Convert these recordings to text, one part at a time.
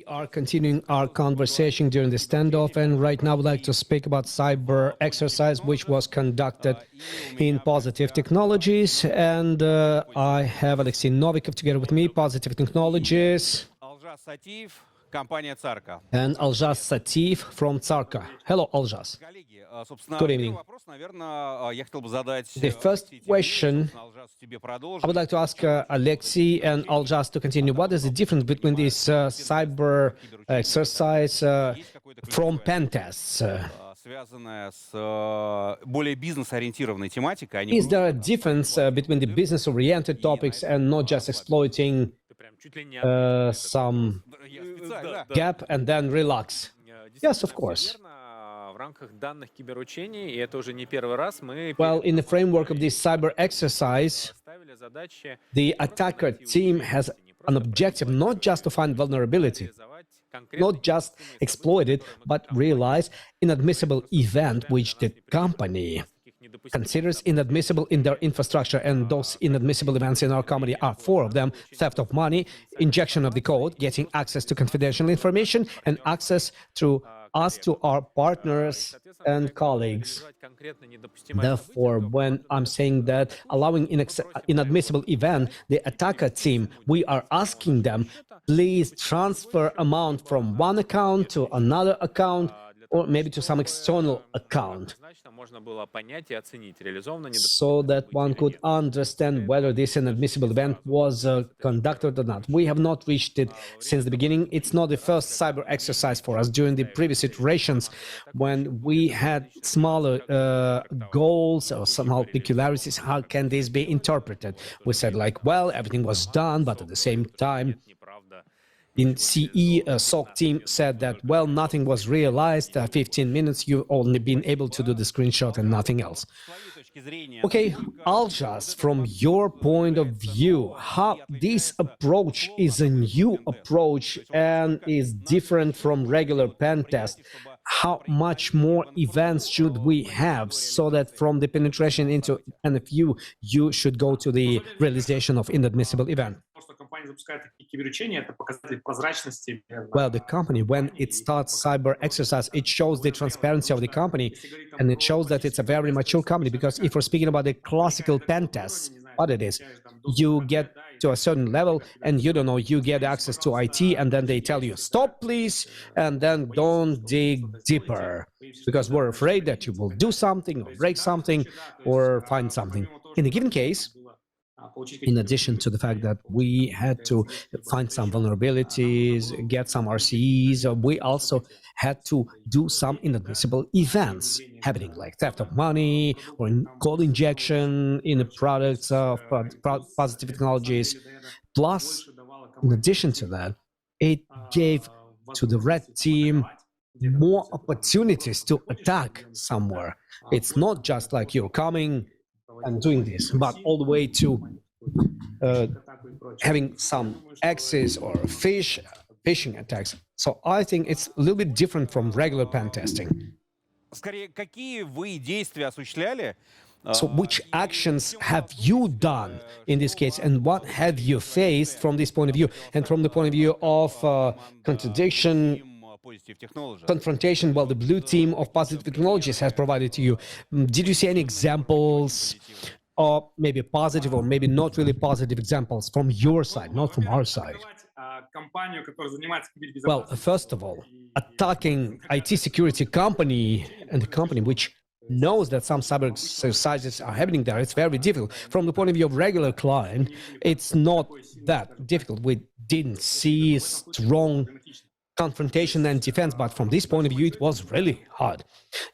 We are continuing our conversation during the standoff, and right now I would like to speak about cyber exercise, which was conducted in Positive Technologies. And I have Alexei Novikov together with me, Positive Technologies, and Aljas Sativ from Tsarka. Hello, Aljas. Good evening. The first question I would like to ask Alexei and Aljas to continue. What is the difference between this cyber exercise from pen tests? Is there a difference between the business-oriented topics and not just exploiting some gap and then relax? Yes, of course. Well, in the framework of this cyber exercise, the attacker team has an objective not just to find vulnerability, not just exploit it, but realize inadmissible event which the company considers inadmissible in their infrastructure, and those inadmissible events in our company are four of them: theft of money, injection of the code, getting access to confidential information, and access through us to our partners and colleagues. Therefore, when I'm saying that allowing inadmissible event, the attacker team, we are asking them, please transfer amount from one account to another account, or maybe to some external account, so that one could understand whether this inadmissible event was conducted or not. We have not reached it since the beginning. It's not the first cyber exercise for us. During the previous iterations, when we had smaller goals or somehow peculiarities, how can this be interpreted? We said like, well, everything was done, but at the same time, in CE, SOC team said that, well, nothing was realized. 15 minutes, you've only been able to do the screenshot and nothing else. Okay, Aljas, from your point of view, how this approach is a new approach and is different from regular pen test. How much more events should we have so that from the penetration into NFU, you should go to the realization of inadmissible event? Well, the company, when it starts cyber exercise, it shows the transparency of the company, and it shows that it's a very mature company. Because if we're speaking about the classical pen tests, what it is, you get to a certain level and you don't know, you get access to IT and then they tell you, stop please, and then don't dig deeper, because we're afraid that you will do something or break something or find something. In a given case, in addition to the fact that we had to find some vulnerabilities, get some RCEs, we also had to do some inadmissible events happening, like theft of money or code injection in the products of Positive Technologies. Plus, in addition to that, it gave to the red team more opportunities to attack somewhere. It's not just like you're coming and doing this, but all the way to having some axes or phishing attacks. So I think it's a little bit different from regular pen testing. So which actions have you done in this case, and what have you faced from this point of view, and from the point of view of confrontation, well, the blue team of Positive Technologies has provided to you? Did you see any examples, or maybe positive or maybe not really positive examples from your side, not from our side? Well, first of all, attacking IT security company, and the company which knows that some cyber exercises are happening there, it's very difficult. From the point of view of regular client, it's not that difficult. We didn't see strong confrontation and defense, but from this point of view, it was really hard.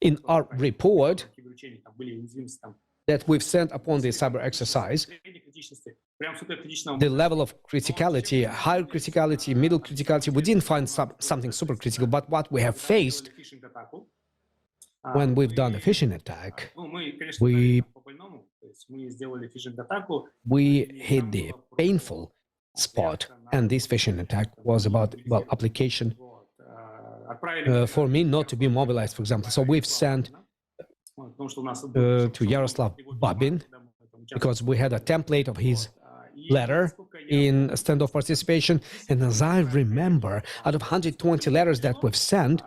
In our report that we've sent upon the cyber exercise, the level of criticality, higher criticality, middle criticality, we didn't find something super critical, but what we have faced when we've done a phishing attack, we hit the painful spot, and this phishing attack was about, well, application for me not to be mobilized, for example. So we've sent to Yaroslav Babin, because we had a template of his letter in standoff participation. And as I remember, out of 120 letters that we've sent,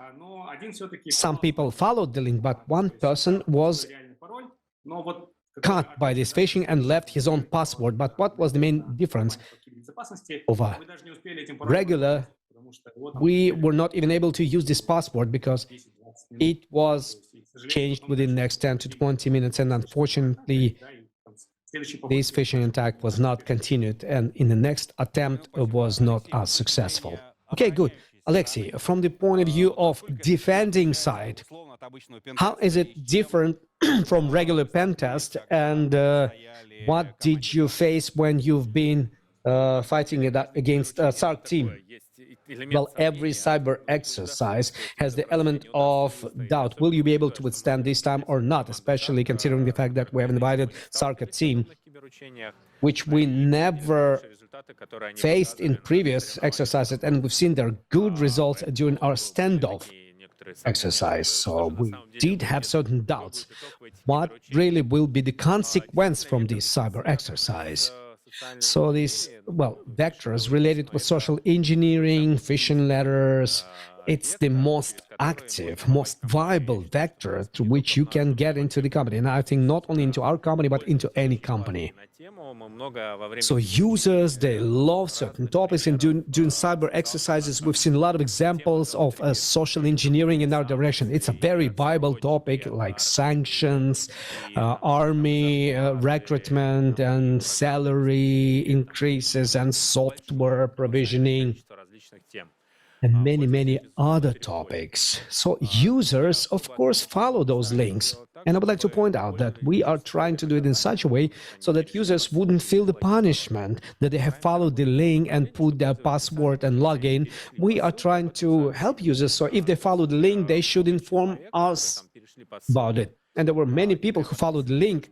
some people followed the link, but one person was caught by this phishing and left his own password. But what was the main difference? Over regular, we were not even able to use this password because it was changed within the next 10 to 20 minutes, and unfortunately this phishing attack was not continued, and in the next attempt was not as successful. Okay, good. Alexei, from the point of view of defending side, how is it different from regular pen test, and what did you face when you've been fighting against a SARC team? Well, every cyber exercise has the element of doubt. Will you be able to withstand this time or not, especially considering the fact that we have invited SARC team, which we never faced in previous exercises, and we've seen their good results during our standoff exercise. So we did have certain doubts. What really will be the consequence from this cyber exercise? So these, well, vectors related with social engineering, phishing letters, it's the most active, most viable vector through which you can get into the company. And I think not only into our company, but into any company. So users, they love certain topics, and during cyber exercises, we've seen a lot of examples of social engineering in our direction. It's a very viable topic, like sanctions, army recruitment, and salary increases, and software provisioning, and many, many other topics. So users, of course, follow those links. And I would like to point out that we are trying to do it in such a way so that users wouldn't feel the punishment that they have followed the link and put their password and login. We are trying to help users, so if they follow the link, they should inform us about it. And there were many people who followed the link.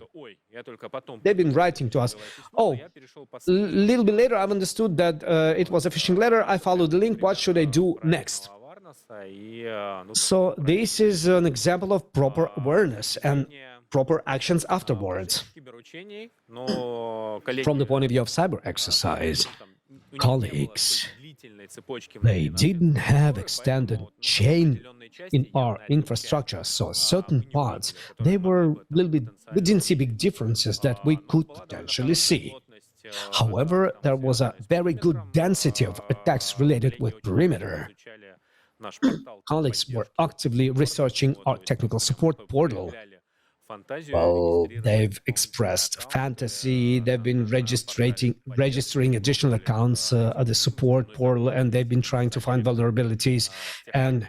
They've been writing to us, oh, a little bit later I've understood that it was a phishing letter, I followed the link, what should I do next? So this is an example of proper awareness and proper actions afterwards. From the point of view of cyber exercise, colleagues, they didn't have extended chain in our infrastructure, so certain parts, they were a little bit, we didn't see big differences that we could potentially see. However, there was a very good density of attacks related with perimeter. Colleagues were actively researching our technical support portal. Well, they've expressed fantasy, they've been registering additional accounts at the support portal, and they've been trying to find vulnerabilities and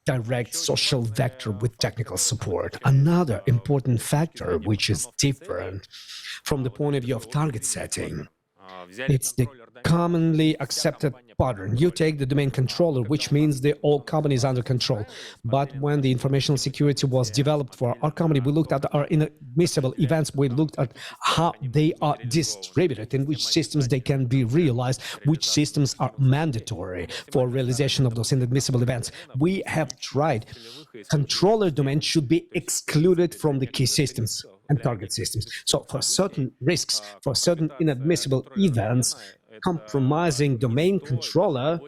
direct social vector with technical support. Another important factor which is different from the point of view of target setting, it's the commonly accepted pattern. You take the domain controller, which means the whole company is under control. But when the informational security was developed for our company, we looked at our inadmissible events, we looked at how they are distributed, in which systems they can be realized, which systems are mandatory for realization of those inadmissible events. We have tried. Controller domain should be excluded from the key systems and target systems. So for certain risks, for certain inadmissible events, compromising domain controller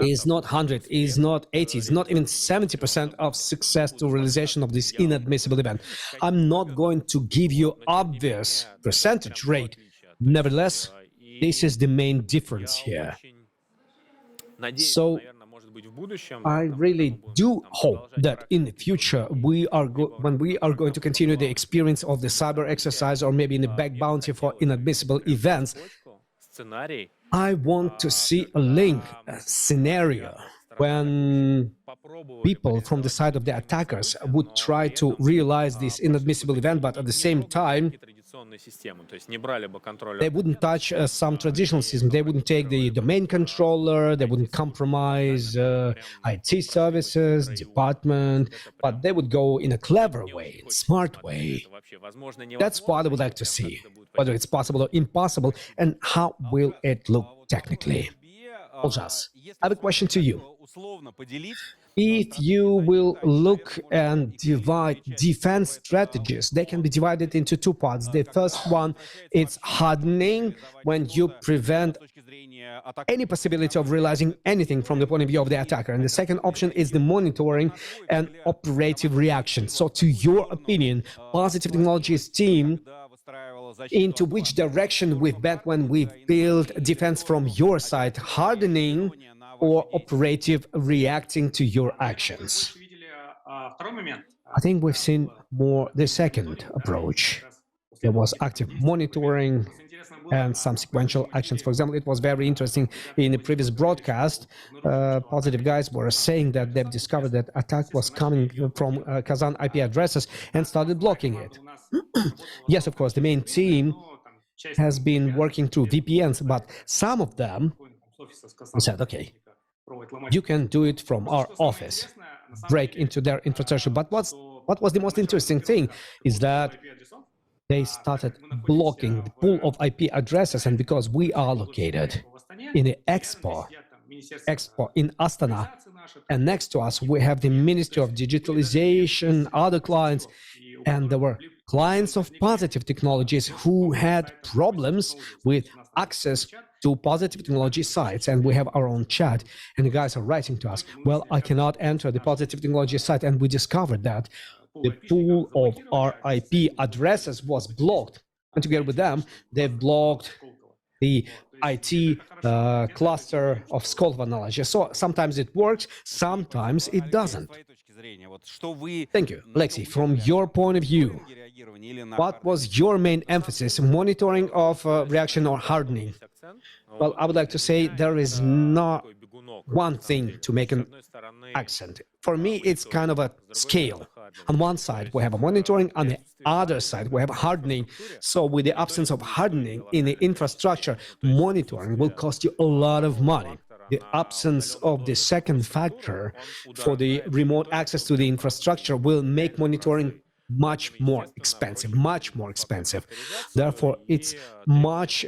is not 100, is not 80, is not even 70% of success to realization of this inadmissible event. I'm not going to give you obvious percentage rate. Nevertheless, this is the main difference here. So I really do hope that in the future, when we are going to continue the experience of the cyber exercise, or maybe in the back bounty for inadmissible events, I want to see a link, a scenario, when people from the side of the attackers would try to realize this inadmissible event, but at the same time, they wouldn't touch some traditional system. They wouldn't take the domain controller, they wouldn't compromise IT services, department, but they would go in a clever way, smart way. That's what I would like to see, whether it's possible or impossible, and how will it look technically. I have a question to you. If you will look and divide defense strategies, they can be divided into two parts. The first one is hardening, when you prevent any possibility of realizing anything from the point of view of the attacker. And the second option is the monitoring and operative reaction. So to your opinion, Positive Technologies team, into which direction we've bet when we've built defense from your side, hardening or operative reacting to your actions? I think we've seen more the second approach. There was active monitoring and some sequential actions. For example, it was very interesting in the previous broadcast, Positive guys were saying that they've discovered that attack was coming from Kazan IP addresses and started blocking it. Yes, of course, the main team has been working through VPNs, but some of them said, okay, you can do it from our office, break into their infrastructure. But what was the most interesting thing is that they started blocking the pool of IP addresses, and because we are located in the Expo in Astana, and next to us we have the Ministry of Digitalization, other clients, and there were clients of Positive Technologies who had problems with access to Positive Technology sites, and we have our own chat, and the guys are writing to us, well, I cannot enter the Positive Technology site, and we discovered that the pool of our IP addresses was blocked, and together with them, they blocked the IT cluster of Skolva knowledge. So sometimes it works, sometimes it doesn't. Thank you. Alexei, from your point of view, what was your main emphasis, monitoring of reaction or hardening? Well, I would like to say there is not one thing to make an accent. For me, it's kind of a scale. On one side, we have a monitoring. On the other side, we have hardening. So with the absence of hardening in the infrastructure, monitoring will cost you a lot of money. The absence of the second factor for the remote access to the infrastructure will make monitoring much more expensive. Therefore, it's much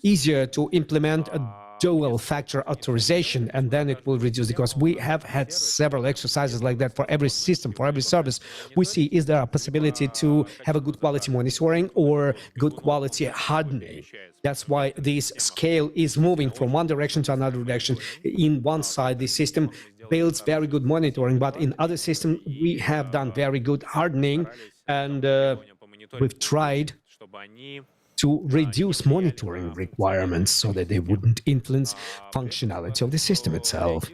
easier to implement a dual factor authorization, and then it will reduce, because we have had several exercises like that for every system, for every service. We see, is there a possibility to have a good quality monitoring or good quality hardening? That's why this scale is moving from one direction to another direction. In one side, the system builds very good monitoring, but in other systems, we have done very good hardening, and we've tried to reduce monitoring requirements so that they wouldn't influence functionality of the system itself.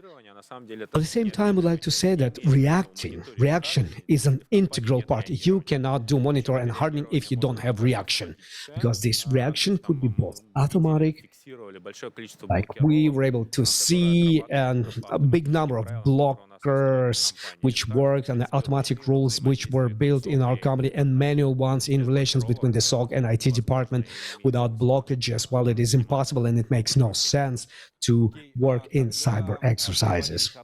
At the same time, I would like to say that reaction is an integral part. You cannot do monitor and hardening if you don't have reaction, because this reaction could be both automatic, like we were able to see, and a big number of blockers which worked, and the automatic rules which were built in our company, and manual ones in relations between the SOC and IT department. Without blockages, well, it is impossible, and it makes no sense to work in cyber exercises.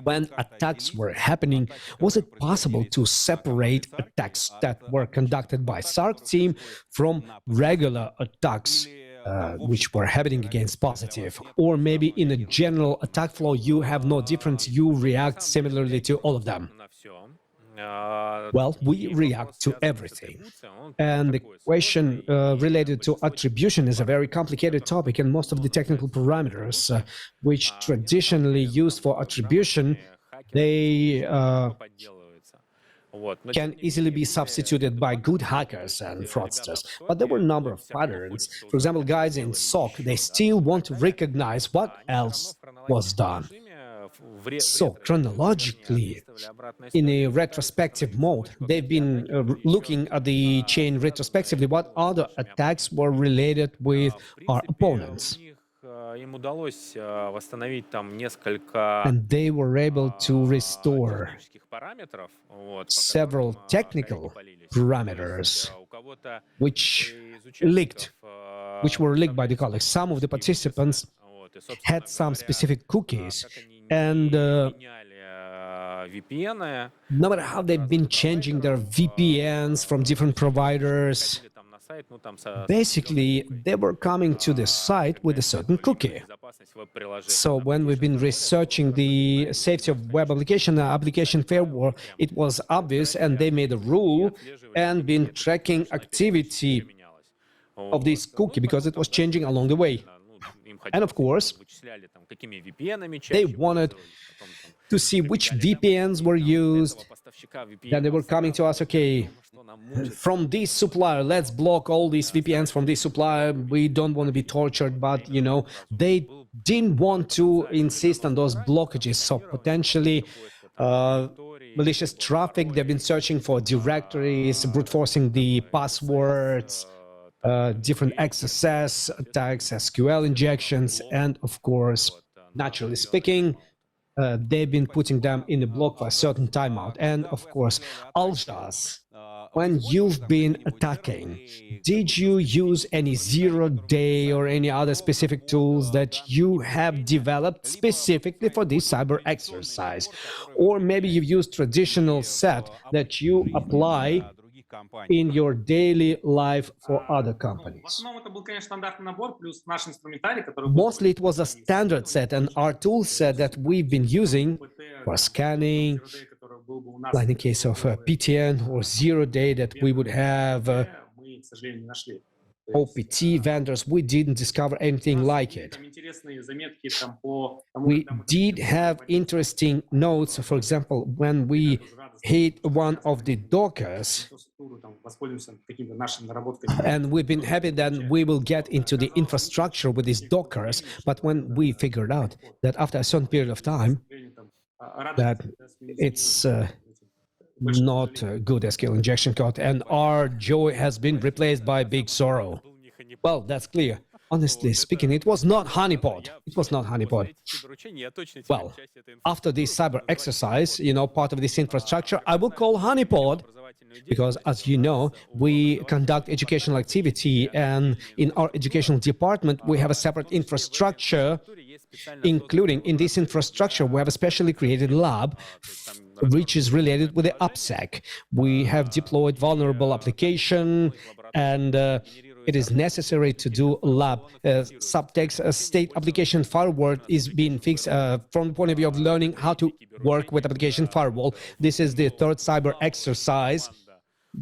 When attacks were happening, was it possible to separate attacks that were conducted by SARC team from regular attacks which were happening against Positive? Or maybe in a general attack flow, you have no difference, you react similarly to all of them? Well, we react to everything. And the question related to attribution is a very complicated topic, and most of the technical parameters which traditionally used for attribution, they can easily be substituted by good hackers and fraudsters. But there were a number of patterns. For example, guys in SOC, they still want to recognize what else was done. So, chronologically, in a retrospective mode, they've been looking at the chain retrospectively, what other attacks were related with our opponents. And they were able to restore several technical parameters which were leaked by the colleagues. Some of the participants had some specific cookies, and no matter how they've been changing their VPNs from different providers, Basically, they were coming to the site with a certain cookie. So when we've been researching the safety of web application firewall, it was obvious, and they made a rule and been tracking activity of this cookie because it was changing along the way. And of course, they wanted to see which VPNs were used. Then they were coming to us, okay, from this supplier, let's block all these VPNs from this supplier. We don't want to be tortured, but, you know, they didn't want to insist on those blockages. So potentially malicious traffic, they've been searching for directories, brute forcing the passwords, different XSS attacks, SQL injections, and of course, naturally speaking, they've been putting them in a block for a certain timeout. And of course, Aljas, when you've been attacking, did you use any zero-day or any other specific tools that you have developed specifically for this cyber exercise? Or maybe you've used traditional set that you apply in your daily life for other companies? Mostly it was a standard set, and our tool set that we've been using for scanning, like in case of PTN or zero-day that we would have OPT vendors, we didn't discover anything like it. We did have interesting notes, for example, when we hit one of the Dockers, and we've been happy that we will get into the infrastructure with these Dockers, but when we figured out that after a certain period of time that it's not a good SQL injection code, and our joy has been replaced by big sorrow. Well, that's clear. Honestly speaking, it was not honeypot. It was not honeypot. Well, after this cyber exercise, you know, part of this infrastructure, I will call honeypot, because as you know, we conduct educational activity, and in our educational department, we have a separate infrastructure, including in this infrastructure, we have a specially created lab which is related with the OPSEC. We have deployed vulnerable application, and it is necessary to do lab subtext. State application firewall is being fixed from the point of view of learning how to work with application firewall. This is the third cyber exercise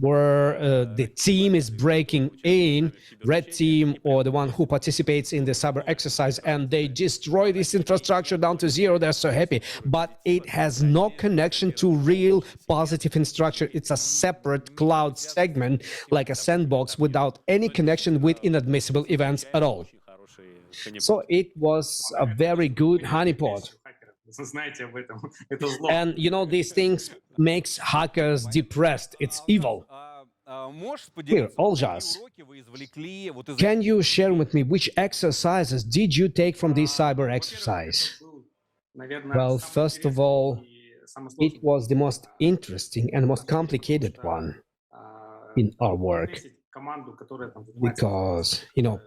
where the team is breaking in, red team or the one who participates in the cyber exercise, and they destroy this infrastructure down to zero. They're so happy, but it has no connection to real positive infrastructure. It's a separate cloud segment, like a sandbox, without any connection with inadmissible events at all. So it was a very good honeypot. And you know, these things makes hackers depressed. It's evil. Here, Oljas, can you share with me which exercises did you take from this cyber exercise? Well, first of all, it was the most interesting and most complicated one in our work, because, you know,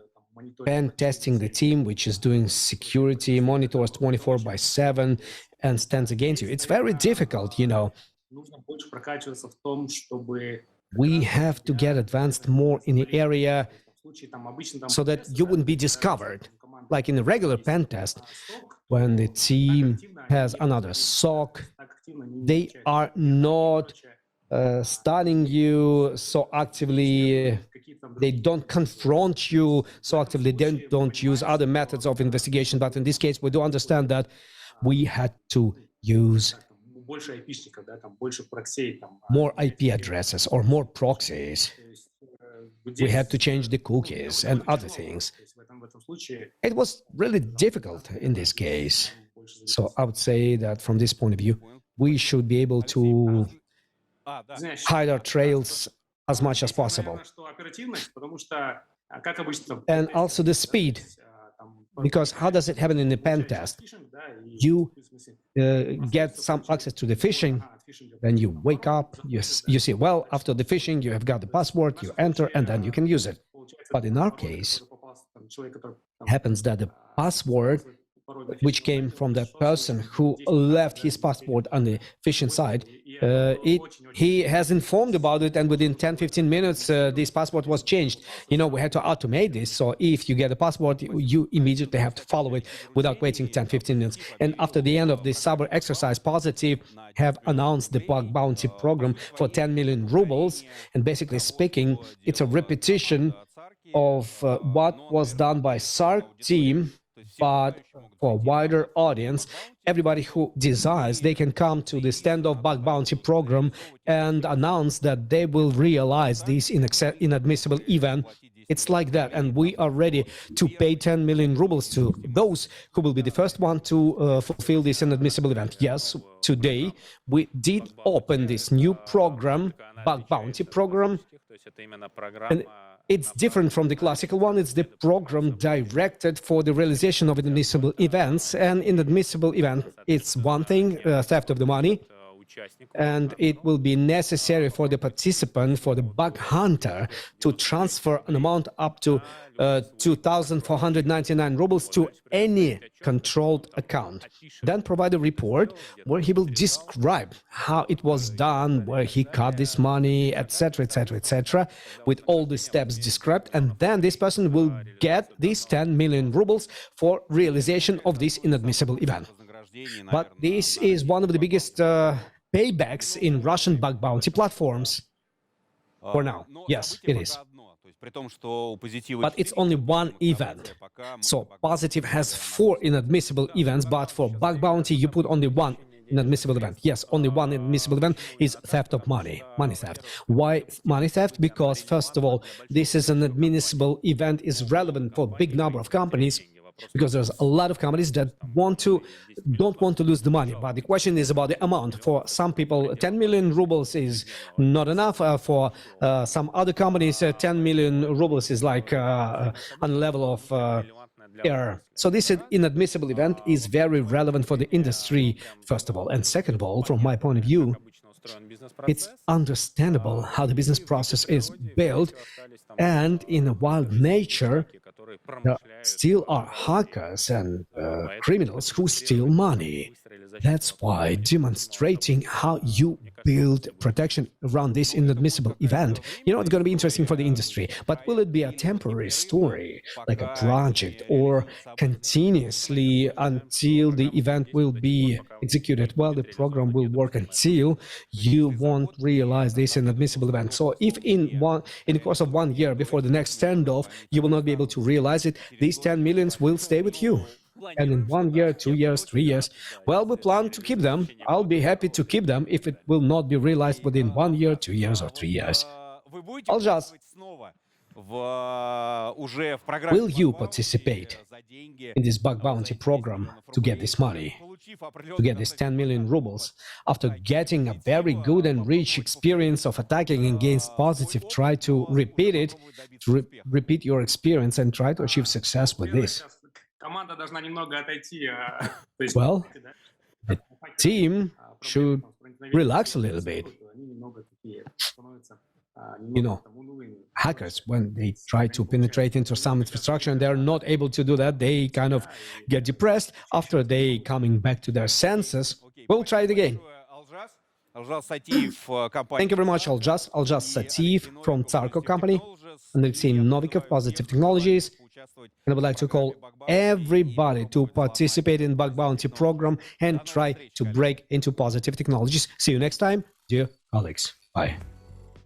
pen testing the team which is doing security monitors 24/7 and stands against you. It's very difficult, you know. We have to get advanced more in the area so that you wouldn't be discovered. Like in a regular pen test, when the team has another SOC, they are not studying you so actively, they don't confront you so actively, they don't use other methods of investigation. But in this case, we do understand that we had to use more IP addresses or more proxies. We had to change the cookies and other things. It was really difficult in this case. So I would say that from this point of view, we should be able to hide our trails as much as possible. And also the speed, because how does it happen in the pen test? You get some access to the phishing, then you wake up, you see, well, after the phishing, you have got the password, you enter, and then you can use it. But in our case, it happens that the password, which came from that person who left his password on the phishing side, he has informed about it, and within 10-15 minutes this password was changed. We had to automate this, so if you get a password, you immediately have to follow it without waiting 10-15 minutes. And after the end of this cyber exercise, Positive have announced the bug bounty program for 10 million rubles, and basically speaking, it's a repetition of what was done by SARC team, but for a wider audience. Everybody who desires, they can come to the standoff bug bounty program and announce that they will realize this inadmissible event. It's like that, and we are ready to pay 10 million rubles to those who will be the first one to fulfill this inadmissible event. Yes, today we did open this new program, bug bounty program, and it's different from the classical one. It's the program directed for the realization of inadmissible events. And inadmissible event, it's one thing, theft of the money, and it will be necessary for the participant, for the bug hunter, to transfer an amount up to 2,499 rubles to any controlled account. Then provide a report where he will describe how it was done, where he got this money, etc., etc., etc., with all the steps described, and then this person will get these 10 million rubles for realization of this inadmissible event. But this is one of the biggest paybacks in Russian bug bounty platforms. For now, yes, it is. But it's only one event. So Positive has 4 inadmissible events, but for bug bounty, you put only one inadmissible event. Yes, only one inadmissible event is theft of money, money theft. Why money theft? Because, first of all, this is an inadmissible event, is relevant for a big number of companies, because there's a lot of companies that don't want to lose the money. But the question is about the amount. For some people, 10 million rubles is not enough. For some other companies, 10 million rubles is like on the level of air. So this inadmissible event is very relevant for the industry, first of all. And second of all, from my point of view, it's understandable how the business process is built, and in a wild nature, there still are hackers and criminals who steal money. That's why demonstrating how you build protection around this inadmissible event, it's going to be interesting for the industry. But will it be a temporary story, like a project, or continuously until the event will be executed? Well, the program will work until you won't realize this inadmissible event. So if in the course of 1 year before the next standoff, you will not be able to realize it, these 10 millions will stay with you. And in 1 year, 2 years, 3 years, well, we plan to keep them. I'll be happy to keep them if it will not be realized within 1 year, 2 years, or 3 years. Will you participate in this bug bounty program to get this money, to get this 10 million rubles? After getting a very good and rich experience of attacking against Positive, try to repeat it, repeat your experience and try to achieve success with this. Well, the team should relax a little bit. Hackers, when they try to penetrate into some infrastructure and they're not able to do that, they kind of get depressed. After they coming back to their senses, we'll try it again. Thank you very much, Aljaz Sativ from Tsarko company, and the team Novikov Positive Technologies. And I would like to call everybody to participate in bug bounty program and try to break into Positive Technologies. See you next time, dear colleagues. Bye.